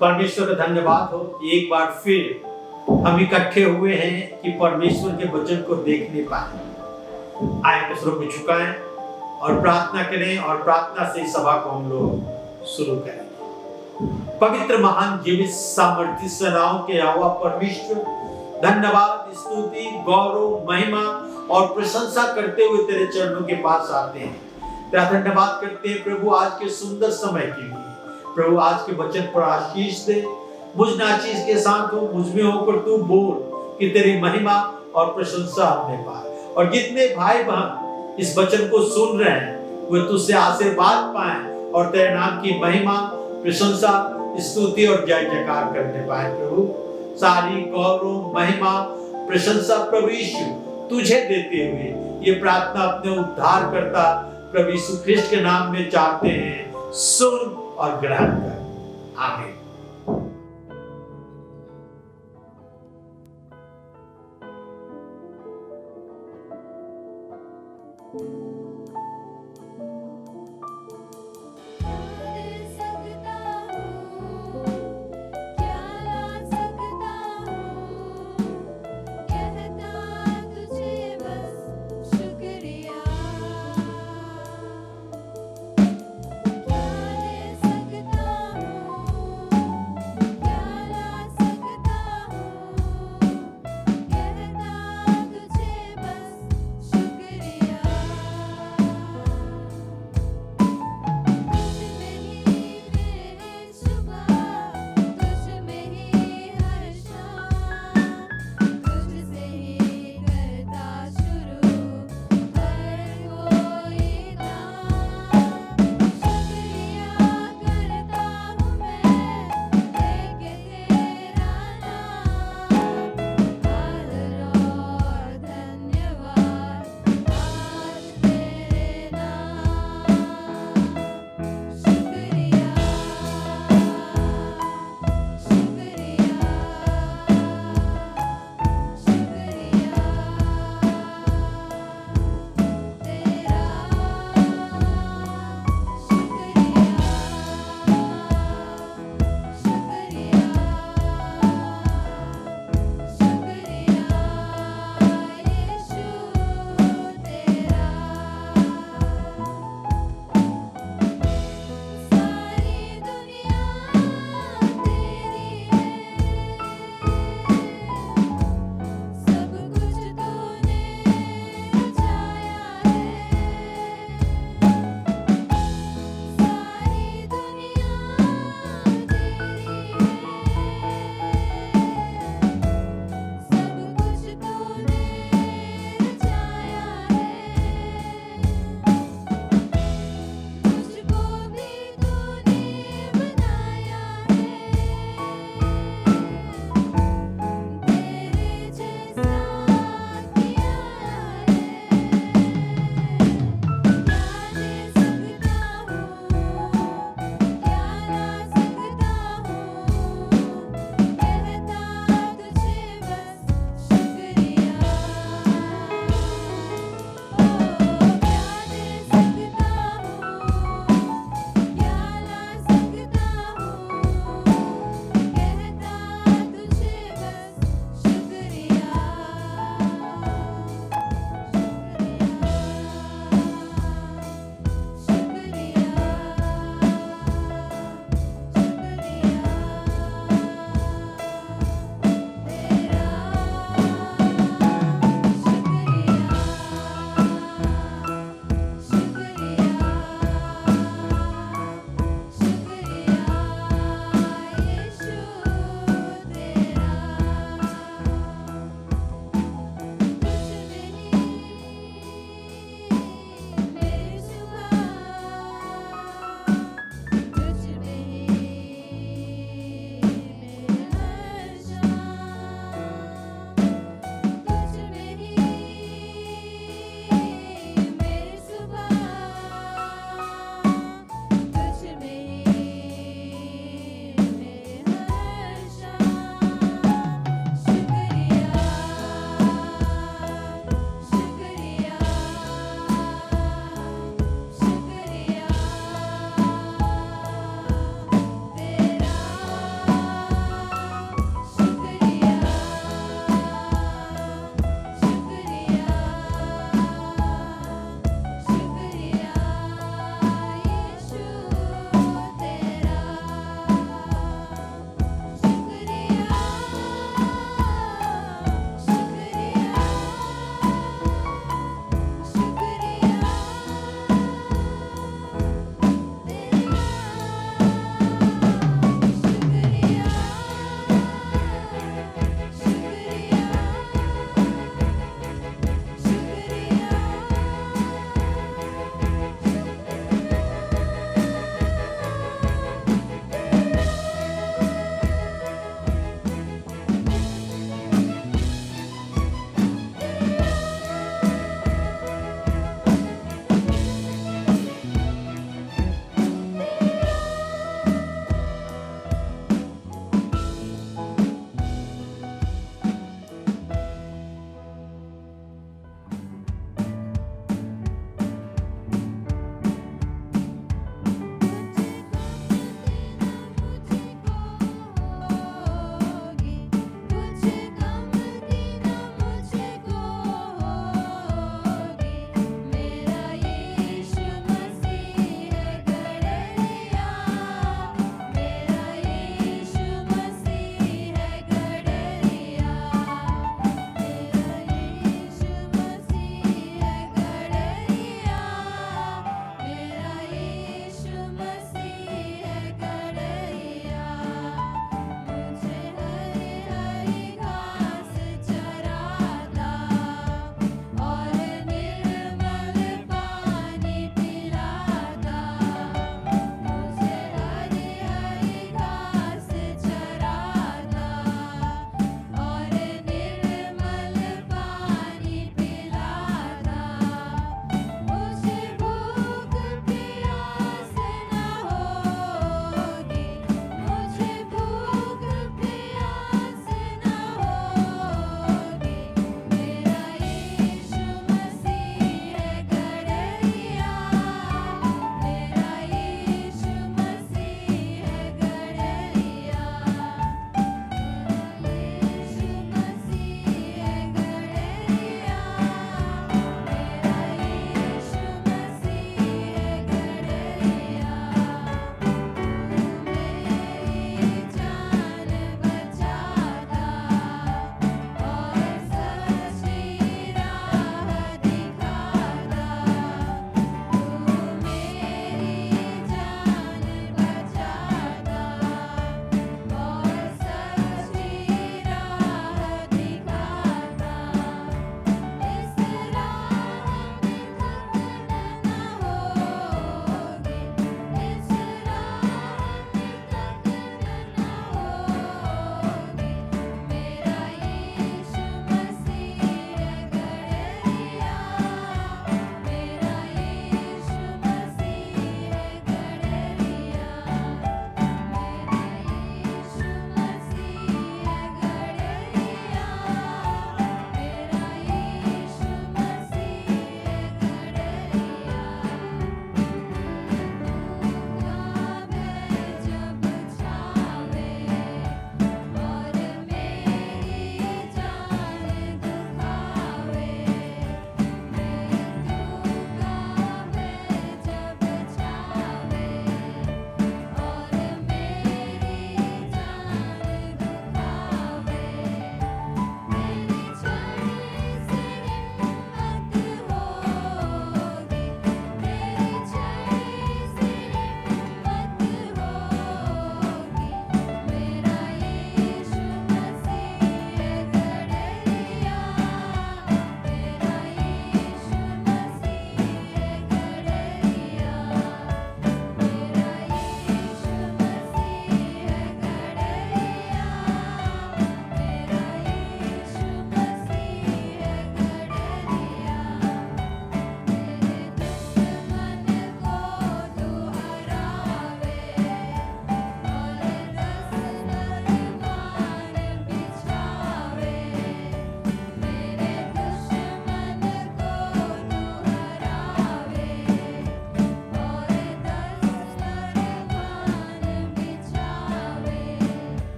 परमेश्वर का धन्यवाद हो, एक बार फिर हम इकट्ठे हुए हैं कि परमेश्वर के वचन को देखने पाए। आए तो सिरों को झुकाएं और प्रार्थना करें और प्रार्थना से सभा को हम लोग शुरू करेंगे। पवित्र महान जीवित सामर्थ्य सेनाओं के यहोवा परमेश्वर, धन्यवाद, स्तुति, गौरव, महिमा और प्रशंसा करते हुए तेरे चरणों के पास आते हैं। तेरा धन्यवाद करते हैं प्रभु आज के सुंदर समय के लिए। प्रभु आज के वचन पर आशीष दे, मुझ नाचीज के साथ हो, मुझ में होकर तू बोल कि तेरी महिमा और प्रशंसा हमने पाए। और जितने भाई बहन इस वचन को सुन रहे हैं वे तुझसे आशीर्वाद पाए और तेरे नाम की महिमा, प्रशंसा, स्तुति और जय जयकार करने पाए। प्रभु सारी गौरव, महिमा, प्रशंसा प्रभु यीशु तुझे देते हुए ये प्रार्थना अपने उद्धार करता प्रभु यीशु ख्रिस्ट के नाम में चाहते हैं। सुन और ग्रहण कर। आमीन।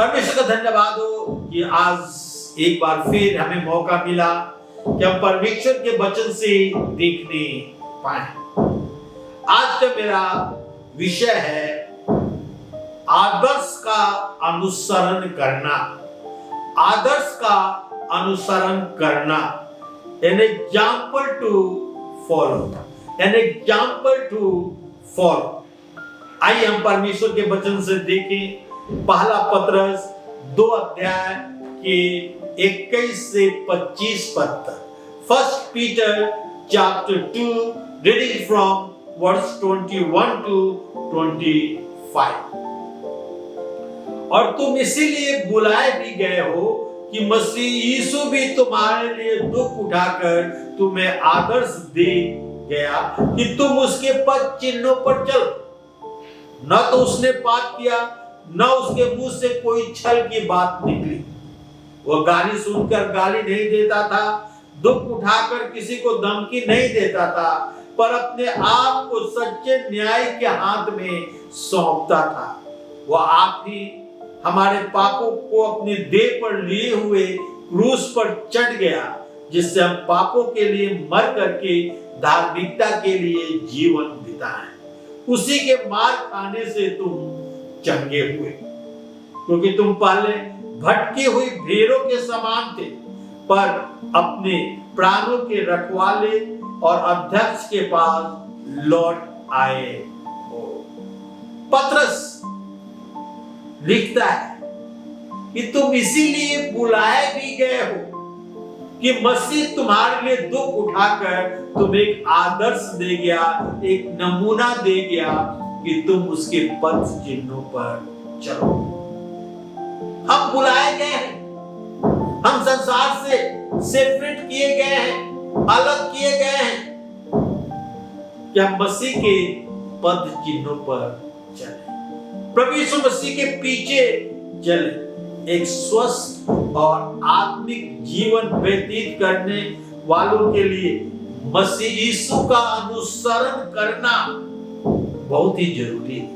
परमेश्वर का धन्यवाद हो कि आज एक बार फिर हमें मौका मिला कि हम परमेश्वर के वचन से देखने पाए। आज का मेरा विषय है आदर्श का अनुसरण करना। आदर्श का अनुसरण करना, an example to follow, an example to follow. आइए हम परमेश्वर के वचन से देखें पहला पत्रस 2 अध्याय के 21 से 25 पद तक। First Peter chapter 2 reading from verse 21 to 25। और तुम इसीलिए बुलाए भी गए हो कि मसीह यीशु भी तुम्हारे लिए दुख उठाकर तुम्हें आदर्श दे गया कि तुम उसके पद चिन्हों पर चलो। न तो उसने पाप किया, न उसके मुंह से कोई छल की बात निकली। वह गाली सुनकर गाली नहीं देता था, दुख उठाकर किसी को धमकी नहीं देता था, पर अपने आप को सच्चे न्याय के हाथ में सौंपता था। वह आप ही हमारे पापों को अपनी देह पर लिए हुए क्रूस पर चढ़ गया, जिससे हम पापों के लिए मर करके धार्मिकता के लिए जीवन बिताएं। उसी के मार खाने से तुम चंगे हुए, क्योंकि तुम पहले भटकी हुई भेड़ों के समान थे, पर अपने प्राणों के रखवाले और अध्यक्ष के पास लौट आए हो। पत्रस लिखता है कि तुम इसीलिए बुलाए भी गए हो कि मसीह तुम्हारे लिए दुख उठाकर तुम्हें एक आदर्श दे गया, एक नमूना दे गया कि तुम उसके पद चिन्हों पर चलो। हम बुलाए गए हैं, हम संसार से सेपरेट किए गए हैं, अलग किए गए हैं कि हम मसीह के पद चिन्हों पर चले, प्रभु यीशु मसीह के पीछे चले, एक स्वस्थ और आत्मिक जीवन व्यतीत करने वालों के लिए मसीह यीशु का अनुसरण करना बहुत ही जरूरी है।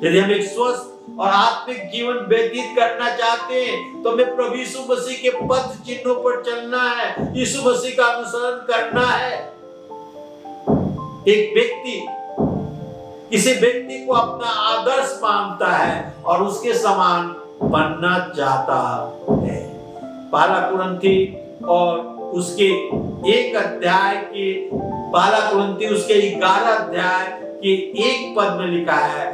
यदि हम एक स्वस्थ और आत्मिक जीवन व्यतीत करना चाहते हैं तो हमें प्रभु यीशु मसीह के पद चिन्हों पर चलना है, यीशु मसीह का अनुसरण करना है। एक व्यक्ति किसी व्यक्ति को अपना आदर्श मानता है और उसके समान बनना चाहता है। पहला कुरिन्थी और उसके 1 अध्याय के 11 अध्याय के 1 पद में लिखा है,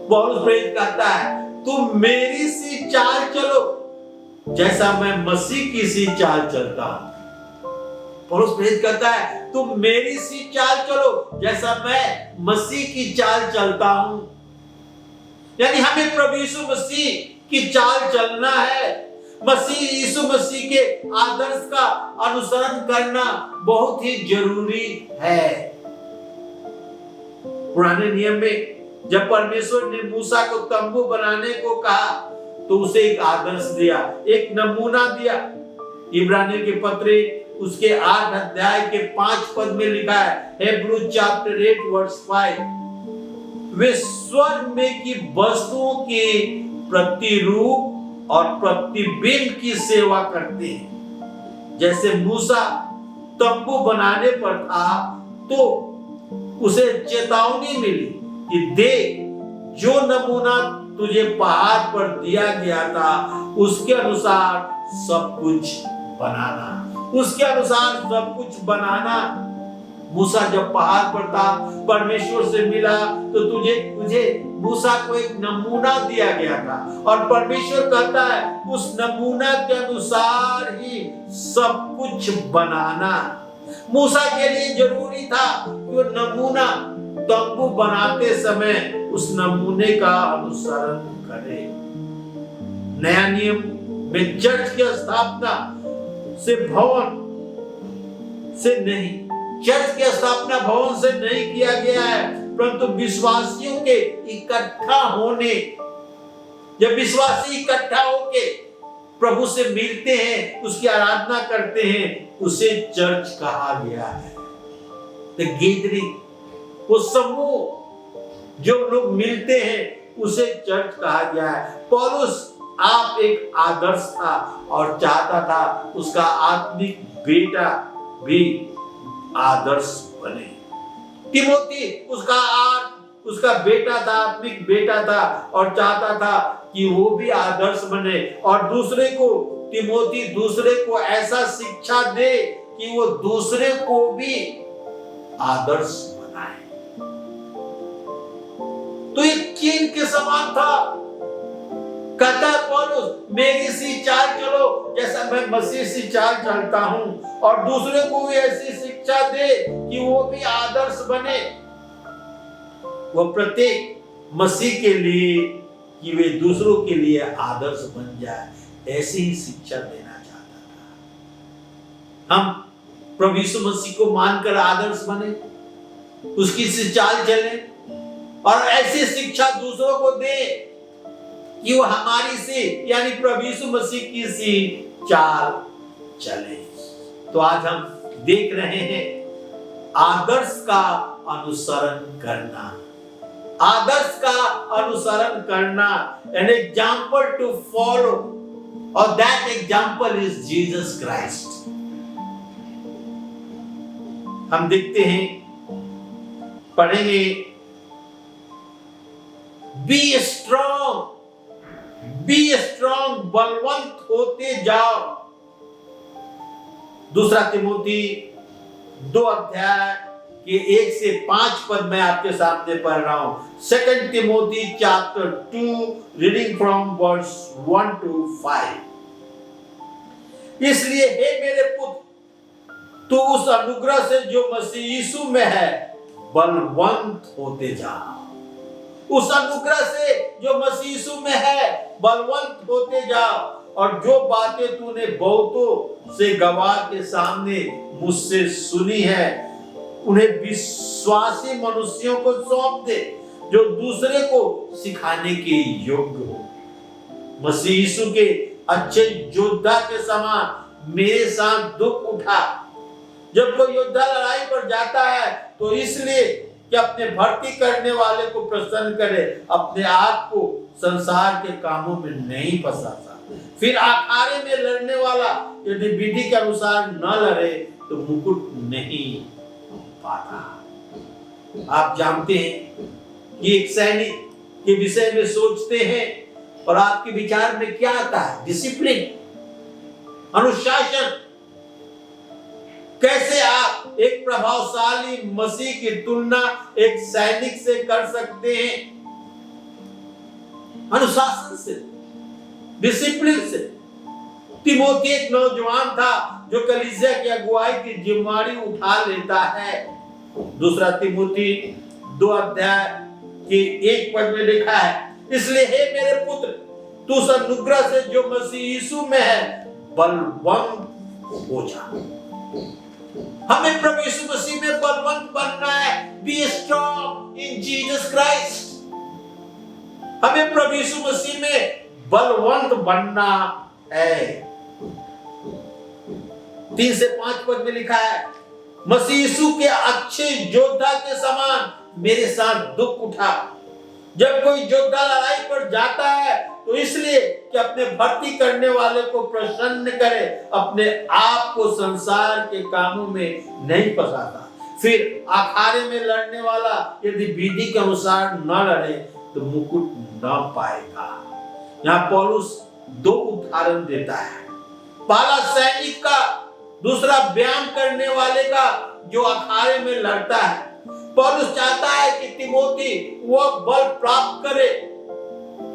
पौलुस प्रेरित कहता है, तुम मेरी सी चाल चलो जैसा मैं मसीह की सी चाल चलता हूं। पौलुस प्रेरित कहता है, तुम मेरी सी चाल चलो जैसा मैं मसीह की चाल चलता हूं। यानी हमें प्रभु यीशु मसीह की चाल चलना है, मसीह यीशु मसीह के आदर्श का अनुसरण करना बहुत ही जरूरी है। पुराने नियम में जब परमेश्वर ने मूसा को तंबू बनाने को कहा तो उसे एक आदर्श दिया, एक नमूना दिया। इब्रानियों के पत्र उसके 8 अध्याय के 5 पद में लिखा है, हिब्रू चैप्टर 8 वर्स 5, वे स्वर्ग में की वस्तुओं के प्रतिरूप और प्रतिबिंब की सेवा करते हैं। जैसे मूसा तंबू बनाने पर था तो उसे चेतावनी मिली कि देख, जो नमूना तुझे पहाड़ पर दिया गया था उसके अनुसार सब कुछ बनाना, उसके अनुसार सब कुछ बनाना। मूसा जब पहाड़ पर था, परमेश्वर से मिला तो तुझे मूसा को एक नमूना दिया गया था और परमेश्वर कहता है उस नमूना के अनुसार ही सब कुछ बनाना। मूसा के लिए जरूरी था कि वो नमूना तंबू बनाते समय उस नमूने का अनुसरण करे। नया नियम में चर्च की स्थापना से भवन से नहीं, चर्च की स्थापना भवन से नहीं किया गया है, परंतु विश्वासियों के इकट्ठा होने, जब विश्वासी इकट्ठा होके प्रभु से मिलते हैं, उसकी आराधना करते हैं, उसे चर्च कहा गया है। द गैदरिंग, वो समूह जो लोग मिलते हैं उसे चर्च कहा गया है। पौलुस आप एक आदर्श था और चाहता था उसका आत्मिक बेटा भी आदर्श बने। तिमोथी उसका बेटा था, आत्मिक बेटा था और चाहता था कि वो भी आदर्श बने और तिमोथी दूसरे को ऐसा शिक्षा दे कि वो दूसरे को भी आदर्श बनाए। तो ये कीन के समान था। कहता है पौलुस, मेरी सी चाल चलो जैसा मैं मसीह सी चाल चलता हूं और दूसरे को भी ऐसी शिक्षा दे कि वो भी आदर्श बने। वो प्रत्येक मसीह के लिए कि वे दूसरों के लिए आदर्श बन जाए, ऐसी ही शिक्षा देना चाहता था। हम प्रभु यीशु मसीह को मानकर आदर्श बने, उसकी सी चाल चले और ऐसी शिक्षा दूसरों को दे कि वो हमारी सी यानी प्रभु यीशु मसीह की सी चाल चले। तो आज हम देख रहे हैं आदर्श का अनुसरण करना, आदर्श का अनुसरण करना, an example to follow, और that example is Jesus Christ। हम देखते हैं, पढ़ेंगे, be strong, बलवंत होते जाओ। दूसरा तिमोथी 2 अध्याय के 1 से 5 पद मैं आपके सामने पढ़ रहा हूं। 2 Timothy chapter 2 reading from verse 1 to 5। इसलिए हे मेरे पुत्र, तू उस अनुग्रह से जो मसीह यीशु में है बलवंत होते जा। उस अनुग्रह से जो मसीह यीशु में है बलवंत होते जा, और जो बातें तूने बहुतों से गवाह के सामने मुझसे सुनी है उन्हें विश्वासी मनुष्यों को सौंप दे जो दूसरे को सिखाने के योग्य हो। मसीह यीशु के अच्छे योद्धा के समान मेरे साथ दुख उठा। जब कोई योद्धा लड़ाई पर जाता है तो इसलिए कि अपने भर्ती करने वाले को प्रसन्न करे, अपने आप को संसार के कामों में नहीं फंसाता। फिर अखाड़े में लड़ने वाला यदि विधि के अनुसार न लड़े तो मुकुट नहीं पाता। आप जानते हैं कि एक सैनिक के विषय में सोचते हैं और आपके विचार में क्या आता है? डिसिप्लिन, अनुशासन। कैसे आप एक प्रभावशाली मसीह की तुलना एक सैनिक से कर सकते हैं? अनुशासन से, डिसिप्लिन से। तिमोथी एक नौजवान था जो कलीसिया की अगुवाई की जिम्मेदारी उठा लेता है। दूसरा तिमोथी 2 अध्याय के 1 पद में लिखा है, इसलिए हे मेरे पुत्र, तू उस अनुग्रह से जो मसीह यीशु में है बलवंत हो जा। हमें प्रभु यीशु मसीह में बलवंत बनना है। Be strong in Jesus Christ. हमें प्रभु यीशु मसीह में बलवंत बनना है। 3 से 5 पद में लिखा है, मसीह यीशु के अच्छे योद्धा के समान मेरे साथ दुख उठा। जब कोई योद्धा लड़ाई पर जाता है तो इसलिए कि अपने भर्ती करने वाले को प्रसन्न करे, अपने आप को संसार के कामों में नहीं फंसाता। फिर अखाड़े में लड़ने वाला यदि विधि के अनुसार न लड़े तो मुकुट न पाएगा। यहाँ पौलुस 2 उदाहरण देता है, पहला सैनिक का, दूसरा व्यायाम करने वाले का जो अखाड़े में लड़ता है। पौलुस चाहता है कि तिमोथी वह बल प्राप्त करे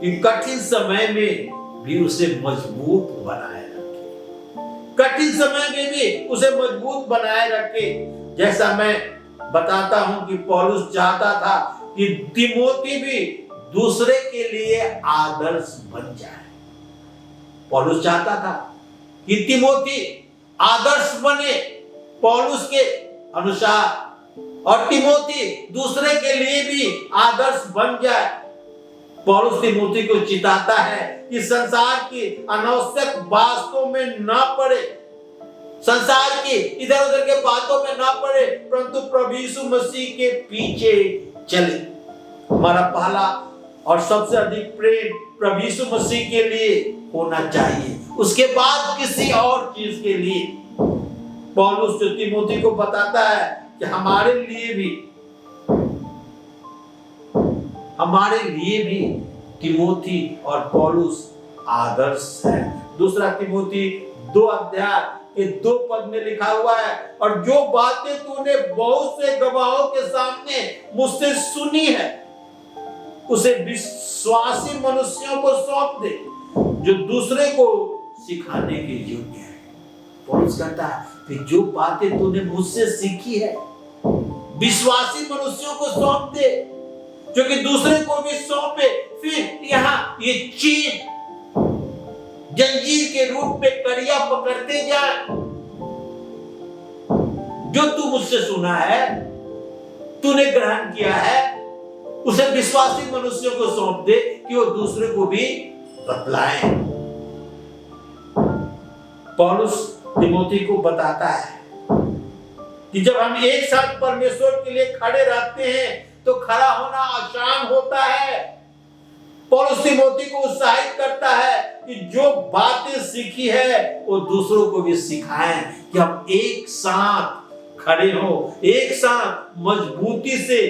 कि कठिन समय में भी उसे मजबूत बनाए रखे, कठिन समय में भी उसे मजबूत बनाए रखे। जैसा मैं बताता हूं कि पौलुस चाहता था कि तिमोथी भी दूसरे के लिए आदर्श बन जाए। पौलुस चाहता था कि तिमोथी आदर्श बने पौलुस के अनुसार, और तिमोथी दूसरे के लिए भी आदर्श बन जाए। पौलुस तिमोथी को चिताता है कि संसार की अनावश्यक बातों में ना पड़े, संसार की इधर उधर के बातों में ना पड़े, परंतु प्रभु यीशु मसीह के पीछे चले। हमारा पहला और सबसे अधिक प्रेम प्रभु यीशु मसीह के लिए होना चाहिए, उसके बाद किसी और चीज के लिए। पौलुस जो तिमोथी को बताता है कि हमारे लिए भी तिमोथी और पौलुस आदर्श है। दूसरा तिमोथी 2 अध्याय के 2 पद में लिखा हुआ है, और जो बातें तूने बहुत से गवाहों के सामने मुझसे सुनी है उसे विश्वासी मनुष्यों को सौंप दे जो दूसरे को सिखाने के योग्य है। पौलुस कहता है कि जो बातें तूने मुझसे सीखी है विश्वासी मनुष्यों को सौंप दे, जो कि दूसरे को भी सौंपे। फिर यहाँ ये चीज जंजीर के रूप में कड़िया पकड़ते जाए। जो तू मुझसे सुना है, तूने ग्रहण किया है, उसे विश्वासी मनुष्यों को सौंप दे कि वो दूसरे को भी बतलाएं। पौलुस तिमोथी को बताता है कि जब हम एक साथ परमेश्वर के लिए खड़े रहते हैं तो खड़ा होना आसान होता है। पौलुस तिमोथी को उत्साहित करता है कि जो बातें सीखी है वो दूसरों को भी सिखाएं, कि हम एक साथ खड़े हो, एक साथ मजबूती से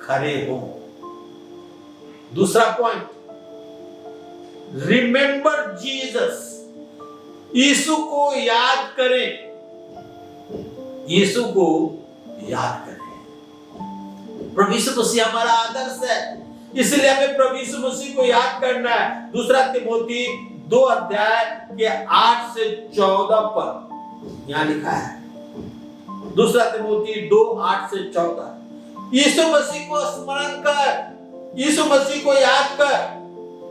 खड़े हो। दूसरा पॉइंट, रिमेंबर जीसस, यीशु को याद करें, यीशु को याद करें। प्रभु यीशु मसीह हमारा आदर्श है, इसलिए हमें प्रभु यीशु मसीह को याद करना है। दूसरा तिमोथी 2 अध्याय के 8 से 14 पद यहां लिखा है। दूसरा तिमोथी 2, 8 से 14, यीशु मसीह को स्मरण कर, यीशु मसीह को याद कर,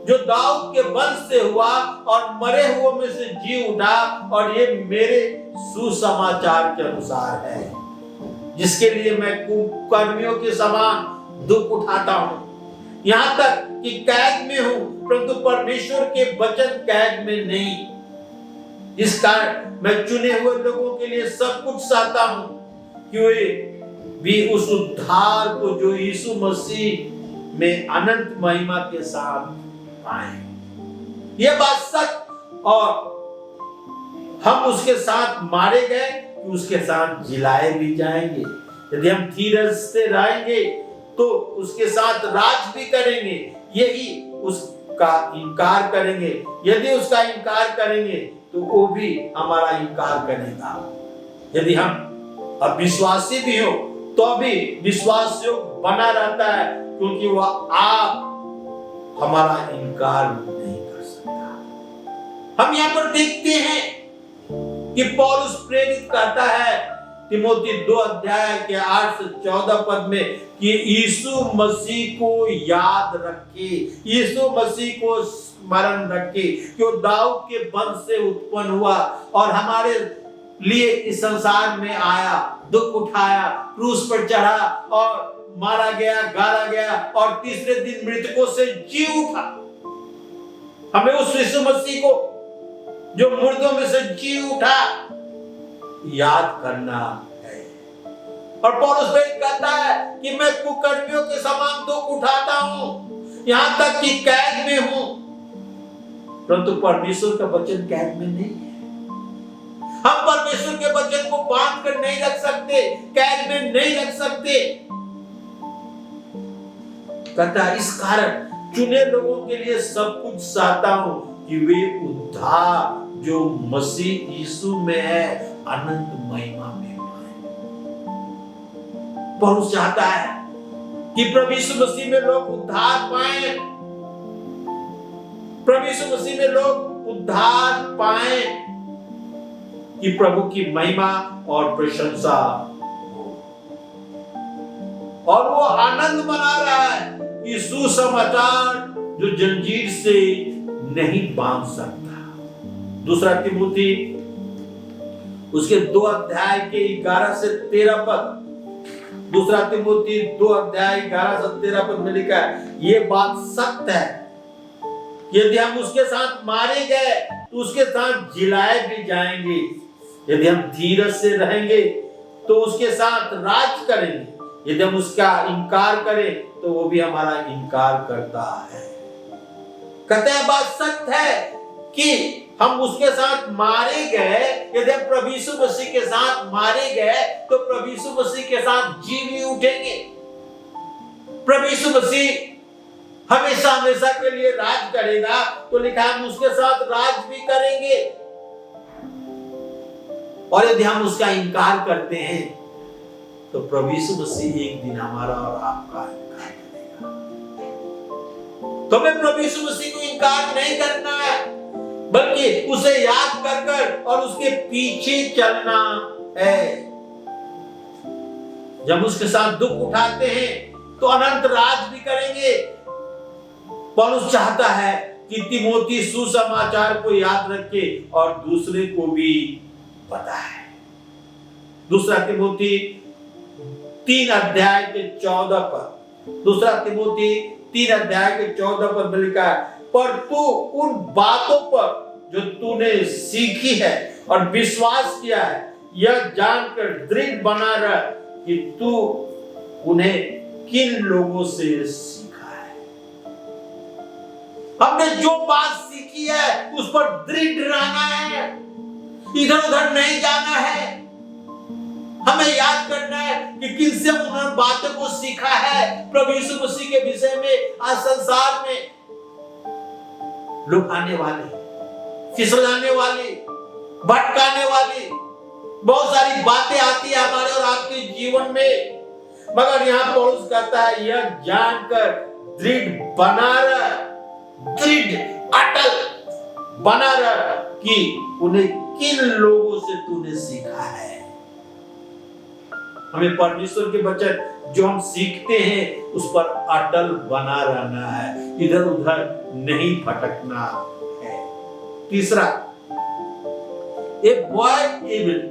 जो दाऊद के वंश से हुआ और मरे हुओं में से जी उठा, और ये मेरे सुसमाचार के अनुसार है, जिसके लिए मैं कुकर्मियों के समान दुख उठाता हूं, यहां तक कि कैद में हूं, परंतु परमेश्वर के वचन कैद में नहीं। इस कारण मैं चुने हुए लोगों के लिए सब कुछ सहता हूं, कि वे भी उस उद्धार को जो यीशु मसीह में अनंत महिमा के साथ पाए। यह बात सच, और हम उसके साथ मारे गए कि उसके साथ जिलाए भी जाएंगे। यदि हम धीरज से रहेंगे तो उसके साथ राज भी करेंगे। यही उसका इनकार करेंगे, यदि उसका इनकार करेंगे तो वो भी हमारा इनकार करेगा। यदि हम अविश्वासी भी हो तो भी विश्वास योग्य बना रहता है, क्योंकि वह आप हमारा इनकार नहीं कर सकता। हम यहाँ पर देखते हैं कि पौलुस प्रेरित कहता है तिमोथी 2 अध्याय के 8 से 14 पद में कि यीशु मसीह को याद रखे, यीशु मसीह को स्मरण रखे, कि वो दाऊद के वंश से उत्पन्न हुआ और हमारे लिए इस संसार में आया, दुख उठाया, क्रूस पर चढ़ा और मारा गया, गाड़ा गया, और तीसरे दिन मृतकों से जी उठा। हमें उस यीशु मसीह को जो मुर्दों में से जी उठा याद करना है। और पौलुस कहता है कि मैं कुकर्मियों के समान दुख उठाता हूं, यहां तक कि कैद में हूं, परंतु परमेश्वर का वचन कैद में नहीं है। हम परमेश्वर के वचन को बांध कर नहीं रख सकते, कैद में नहीं रख सकते। कहता है इस कारण चुने लोगों के लिए सब कुछ सहता हूं, कि वे उद्धार जो मसीह यीशु में है अनंत महिमा में पाए। पौलुस चाहता है कि प्रभु यीशु मसीह में लोग उद्धार पाए, प्रभु यीशु मसीह में लोग उद्धार पाए, कि प्रभु की महिमा और प्रशंसा हो। और वो आनंद मना रहा है कि सुसमाचार जो जंजीर से नहीं बांध सकता। दूसरा तिमोथी उसके 2 अध्याय के 11 से 13 पद, दूसरा तिमोथी 2 अध्याय 11 से 13 पद में लिखा है, ये बात सत्य है, यदि हम उसके साथ मारे गए तो उसके साथ जिलाए भी जाएंगे। यदि हम धीरज से रहेंगे तो उसके साथ राज करेंगे। यदि हम उसका इनकार करें तो वो भी हमारा इनकार करता है। कहते हैं बात सत्य है कि हम उसके साथ मारे गए, यदि हम प्रभु यीशु मसीह के साथ मारे गए तो प्रभु यीशु मसीह के साथ जी भी उठेंगे। प्रभु यीशु मसीह हमेशा हमेशा के लिए राज करेगा, तो लिखा हम उसके साथ राज भी करेंगे। और यदि हम उसका इनकार करते हैं तो प्रभु यीशु मसीह एक दिन हमारा और आपका इनकार करेगा। तो हमें प्रभु यीशु मसीह को इनकार नहीं करना है, बल्कि उसे याद कर और उसके पीछे चलना है। जब उसके साथ दुख उठाते हैं तो अनंत राज भी करेंगे। पौलुस चाहता है कि तीमोथी सुसमाचार को याद रखे और दूसरे को भी बताए। दूसरा तीमोथी 3 अध्याय के 14 पर, दूसरा तीमोथी 3 अध्याय के 14 पर लिखा है, पर तू उन बातों पर जो तूने सीखी है और विश्वास किया है, यह जानकर दृढ़ बना रह कि तू उन्हें किन लोगों से सीखा है। हमने जो बात सीखी है उस पर दृढ़ रहना है, इधर उधर नहीं जाना है। हमें याद करना है कि किनसे उन्होंने बातों को सीखा है। प्रभु यीशु मसीह के विषय में आज संसार में लोग आने वाले, फिसलाने वाले, भटकाने वाले, बहुत सारी बातें आती है हमारे और आपके जीवन में, मगर यहाँ पौलुस कहता है यह जानकर दृढ़ बना रह, दृढ़ अटल बना रह कि उन्हें किन लोगों से तूने सीखा है। हमें परमेश्वर के वचन जो हम सीखते हैं उस पर अटल बना रहना है, इधर उधर नहीं भटकना है। तीसरा, अवॉइड इविल,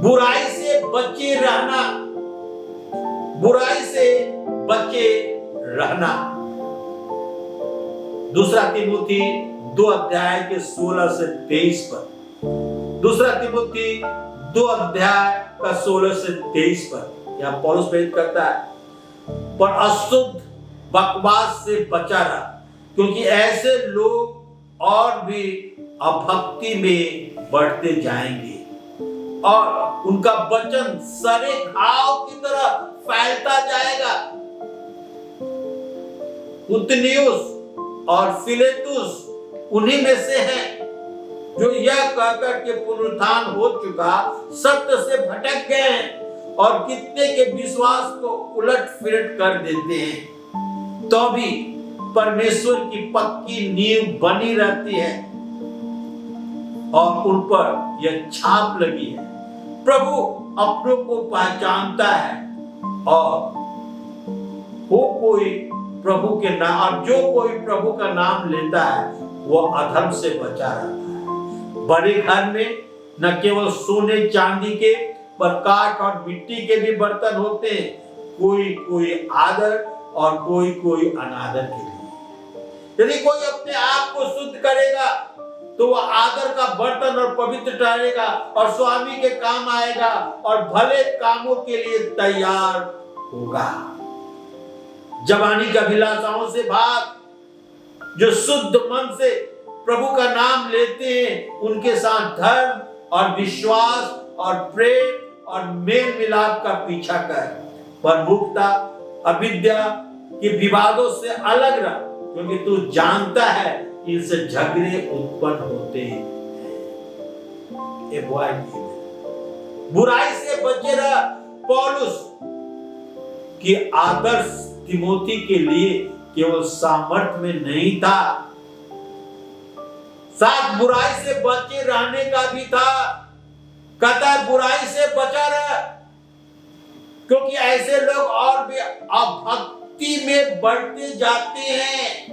बुराई से बचे रहना, बुराई से बचे रहना। दूसरा तीमुथी 2 अध्याय के 16 से 23 पर, दूसरा तीमुथी 2 अध्याय का 16 से 23 पर यहां पौलुस प्रेरित करता है, पर अशुद्ध बकवास से बचा रहा, क्योंकि ऐसे लोग और भी अभक्ति में बढ़ते जाएंगे और उनका वचन सरे घाव की तरह फैलता जाएगा। उतनियुस और फिलेतुस उन्हीं में से हैं जो यह कहकर के पुनरुत्थान हो चुका सत्य से भटक गए हैं और कितने के विश्वास को उलट फिरट कर देते हैं, तो भी परमेश्वर की पक्की नींव बनी रहती है और उन पर यह छाप लगी है। प्रभु अपनों को पहचानता है और प्रभु के नाम, और जो कोई प्रभु का नाम लेता है वह अधर्म से बचा रहता है। बड़े घर में न केवल सोने चांदी के पर काठ और मिट्टी के भी बर्तन होते हैं, कोई कोई आदर और कोई कोई अनादर के लिए। यदि कोई अपने आप को शुद्ध करेगा तो वह आदर का बर्तन और पवित्र ठहरेगा और स्वामी के काम आएगा और भले कामों के लिए तैयार होगा। जवानी की अभिलाषाओं से भाग, जो शुद्ध मन से प्रभु का नाम लेते हैं उनके साथ धर्म और विश्वास और प्रेम और मेल मिलाप का पीछा कर, पर मुक्ता अविद्या के विवादों से अलग रह, क्योंकि तू जानता है इनसे झगड़े उत्पन्न होते हैं। बुराई से बचे रह। पौलुस की आदर्श तीमोथी के लिए केवल सामर्थ्य में नहीं था, साथ बुराई से बचे रहने का भी था। कहता है बुराई से बचा रह, क्योंकि ऐसे लोग और भी अभक्ति में बढ़ते जाते हैं।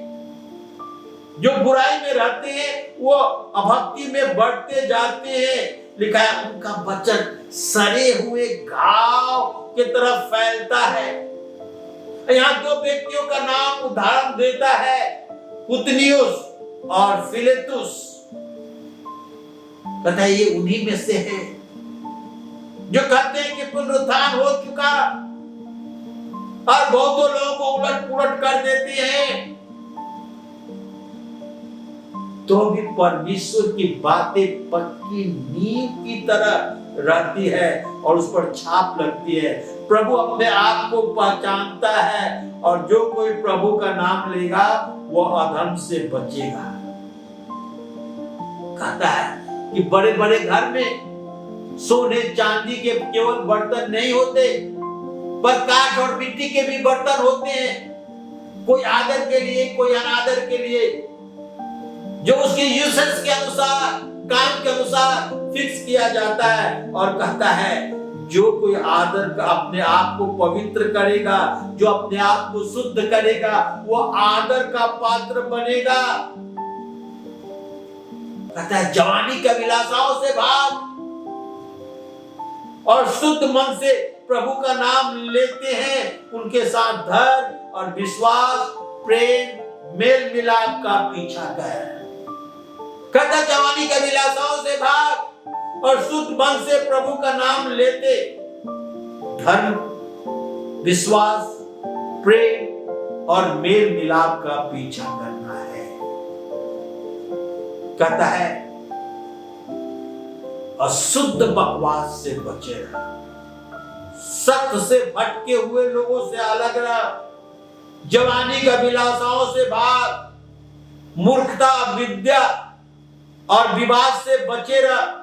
जो बुराई में रहते हैं वो अभक्ति में बढ़ते जाते हैं। लिखा है उनका वचन सड़े हुए घाव की तरह फैलता है। यहाँ 2 व्यक्तियों का नाम उदाहरण देता है, उतनियुस और फिलेतुस। कहता है ये उन्हीं में से है जो कहते हैं कि पुनरुत्थान हो चुका, और बहुतों लोगों को उलट पुलट कर देती है, तो भी परमेश्वर की बातें पक्की नींव की तरह रहती है और उस पर छाप लगती है। प्रभु अपने आप को पहचानता है और जो कोई प्रभु का नाम लेगा वो अधर्म से बचेगा। कहता है कि बड़े बड़े घर में सोने चांदी के केवल बर्तन नहीं होते, पर काठ और मिट्टी के भी बर्तन होते हैं, कोई आदर के लिए, कोई अनादर के लिए, जो उसके यूसेज के अनुसार, काम के अनुसार फिक्स किया जाता है। और कहता है जो कोई आदर का अपने आप को पवित्र करेगा, जो अपने आप को शुद्ध करेगा, वो आदर का पात्र बनेगा। कहता है जवानी की अभिलाषाओं से भाग और शुद्ध मन से प्रभु का नाम लेते हैं, उनके साथ धैर्य और विश्वास, प्रेम, मेल मिलाप का पीछा कर। कहता जवानी की अभिलाषाओं से भाग और शुद्ध मन से प्रभु का नाम लेते, धर्म, विश्वास, प्रेम और मेल मिलाप का पीछा करना है। कहता है अशुद्ध बकवास से बचे रह, सत्य से भटके हुए लोगों से अलग रह, जवानी की अभिलाषाओं से भाग, मूर्खता, विद्या और विवाद से बचे रह,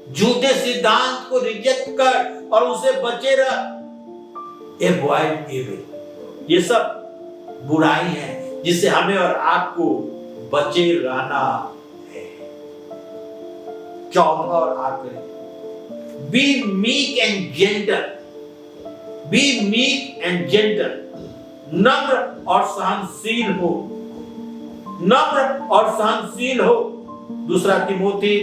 झूठे सिद्धांत को रिजेक्ट कर और उसे बचे रह। ये सब बुराई है जिससे हमें और आपको बचे रहना है। चौथा और आखिरी, be meek and gentle, be meek and gentle, नम्र और सहनशील हो, नम्र और सहनशील हो। दूसरा तिमोथी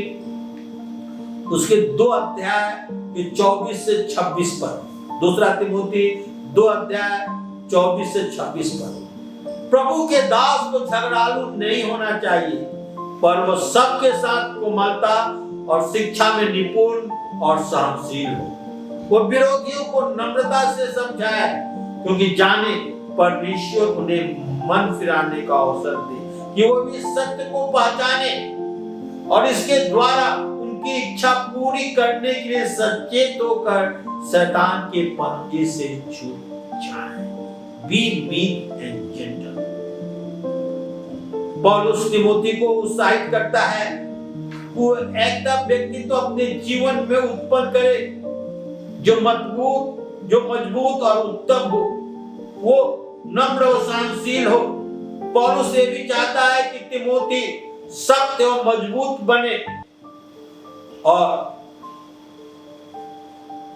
उसके 2 अध्याय 24 से 26 पर, दूसरा तिमोथी 2 अध्याय 24 से 26 पर। प्रभु के दास को झगड़ालू नहीं होना चाहिए, पर वह सबके साथ कोमलता और शिक्षा में निपुण और सहनशील हो। वो विरोधियों को नम्रता से समझाए, क्योंकि जाने परमेश्वर उन्हें मन फिराने का अवसर दे कि वो भी सत्य को पहचाने और इसके द्वारा उनकी इच्छा पूरी करने के लिए सचेत होकर शैतान के पंजे से छूट जाएं। Be meek and gentle। पौलुस तिमोथी को उत्साहित करता है वो ऐसा व्यक्तित्व तो अपने जीवन में उत्पन्न करे जो मजबूत और उत्तम हो, वो नम्र और सहनशील हो। पौलुस ये भी चाहता है कि तिमोथी सत्य और मजबूत बने और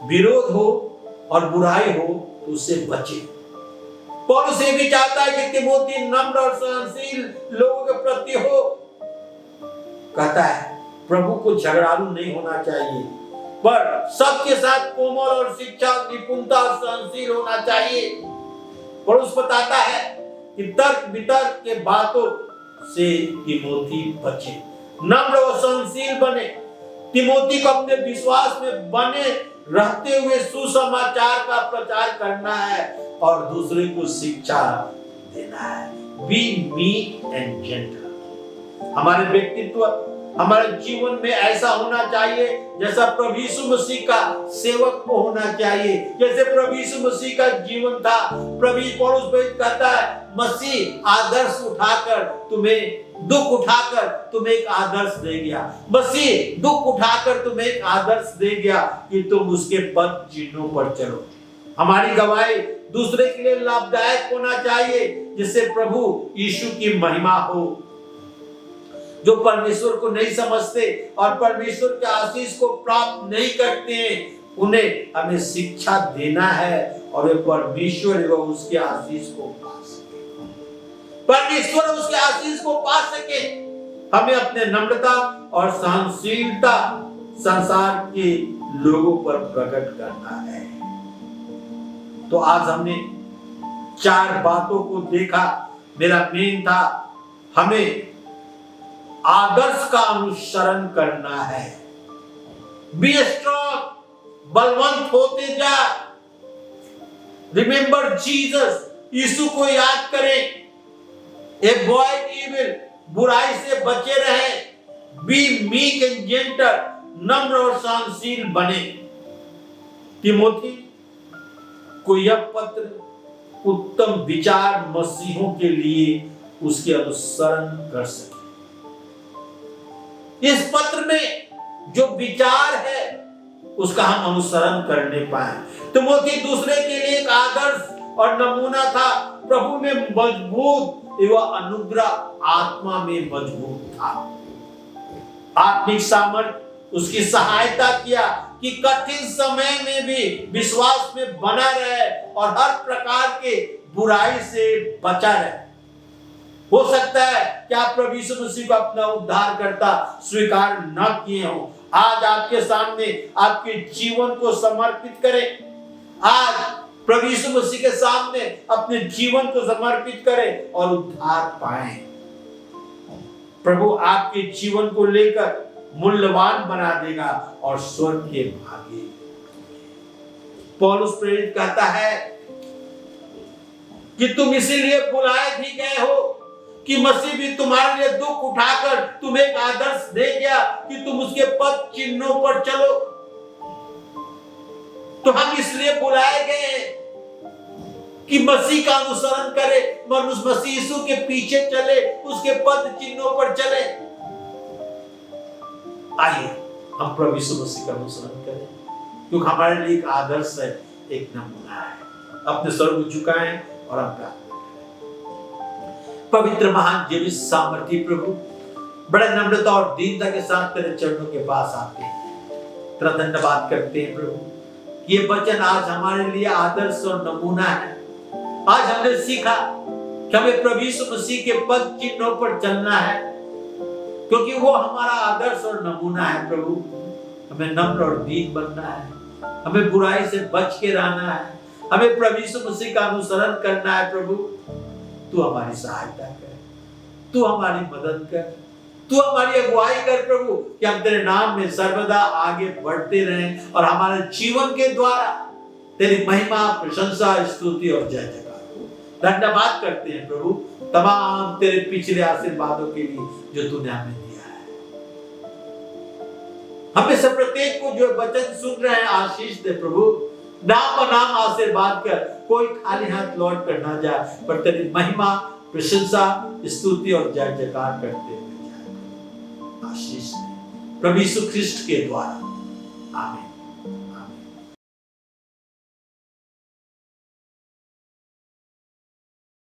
विरोध हो और बुराई हो तो उससे बचे। पौलुस ये भी चाहता है कि तिमोथी नम्र और सहनशील लोगों के प्रति हो। कहता है प्रभु को झगड़ालू नहीं होना चाहिए, पर सबके साथ कोमल और शिक्षा, निपुणता और सहनशील होना चाहिए। पौलुस बताता है कि तर्क वितर्क के बातों से तिमोथी बचे, नम्र और सहनशील बने। तिमोथी को अपने विश्वास में बने रहते हुए सुसमाचार का प्रचार करना है और दूसरे को शिक्षा देना है। Be meek and gentle। हमारे व्यक्तित्व, हमारे जीवन में ऐसा होना चाहिए जैसा प्रभु यीशु मसीह का सेवक को होना चाहिए, जैसे प्रभु यीशु मसीह का जीवन था। प्रभु पौलुस कहता है मसीह आदर्श उठाकर तुम्हें, दुख उठाकर तुम्हें एक आदर्श दे गया। मसीह दुख उठाकर तुम्हें एक आदर्श दे गया कि तुम उसके पद चिन्हों पर चलो। हमारी गवाही दूसरे के लिए लाभदायक होना चाहिए, जिससे प्रभु यीशु की महिमा हो। जो परमेश्वर को नहीं समझते और परमेश्वर के आशीष को प्राप्त नहीं करते हैं, उन्हें हमें शिक्षा देना है और वे परमेश्वर एवं उसके आशीष को पा सके। परमेश्वर उसके आशीष को पा सके, हमें अपने नम्रता और सहनशीलता संसार के लोगों पर प्रकट करना है। तो आज हमने 4 बातों को देखा। मेरा मेन था हमें आदर्श का अनुसरण करना है। बी स्ट्रॉन्ग, बलवंत होते जा। रिमेंबर जीसस, यीशु को याद करें। अवॉइड इविल, बुराई से बचे रहे। बी मीक एंड जेंटल, नम्र और सहनशील बने। तिमोथी को यह पत्र उत्तम विचार मसीहों के लिए उसके अनुसरण कर सके। इस पत्र में जो विचार है उसका हम अनुसरण करने पाए। तिमोथी दूसरे के लिए एक आदर्श और नमूना था। प्रभु में मजबूत एवं अनुग्रह आत्मा में मजबूत था। आत्मिक सामर्थ्य उसकी सहायता किया कि कठिन समय में भी विश्वास में बना रहे और हर प्रकार के बुराई से बचा रहे। हो सकता है कि आप प्रभु यीशु मसीह को अपना उद्धारकर्ता स्वीकार न किए हो। आज आपके सामने आपके जीवन को समर्पित करें। आज प्रभु यीशु मसीह के सामने अपने जीवन को समर्पित करें और उद्धार पाएं। प्रभु आपके जीवन को लेकर मूल्यवान बना देगा और स्वर्ग के भागी। पौलुस प्रेरित कहता है कि तुम इसीलिए बुलाए भी गए हो कि मसीह भी तुम्हारे लिए दुख उठाकर तुम्हें एक आदर्श दे गया कि तुम उसके पद चिन्हों पर चलो। तो हम इसलिए बुलाए गए कि मसीह का अनुसरण करें, मनुष्य मसीह यीशु के पीछे चले, उसके पद चिन्हों पर चले। आइए हम प्रभु यीशु मसीह का अनुसरण करें, क्योंकि हमारे लिए एक आदर्श है, एक नमूना है। अपने सर को झुकाएं और हम प्रार्थना करें। पवित्र महान जीवित सामर्थी प्रभु, बड़े नम्रता और दीनता के साथ तेरे चरणों के पास आते हैं। तेरा धन्यवाद करते हैं प्रभु, ये वचन आज हमारे लिए आदर्श और नमूना है। आज हमने सीखा कि हमें प्रभु यीशु मसीह के पद चिन्हों पर चलना है, क्योंकि वो हमारा आदर्श और नमूना है। प्रभु हमें नम्र और दीन बनना है, हमें बुराई से बच के रहना है, हमें प्रभु यीशु मसीह का अनुसरण करना है। प्रभु तू हमारी सहायता कर, तू हमारी मदद कर, तू हमारी अगुवाई कर प्रभु, कि हम तेरे नाम में सर्वदा आगे बढ़ते रहें और हमारे जीवन के द्वारा तेरी महिमा, प्रशंसा, स्तुति और जय जयकार। धन्यवाद करते हैं प्रभु तमाम तेरे पिछले आशीर्वादों के लिए जो तूने हमें दिया है। हमें से प्रत्येक को जो वचन सुन रहे हैं आशीष दे प्रभु, नाम और नाम आशीर्वाद कर, कोई खाली हाथ लौट कर ना जाए, पर तेरी महिमा, प्रशंसा, स्तुति और जय जयकार करते हुए जाए। आशीष दे प्रभु यीशु ख्रिस्ट के द्वारा, आमीन।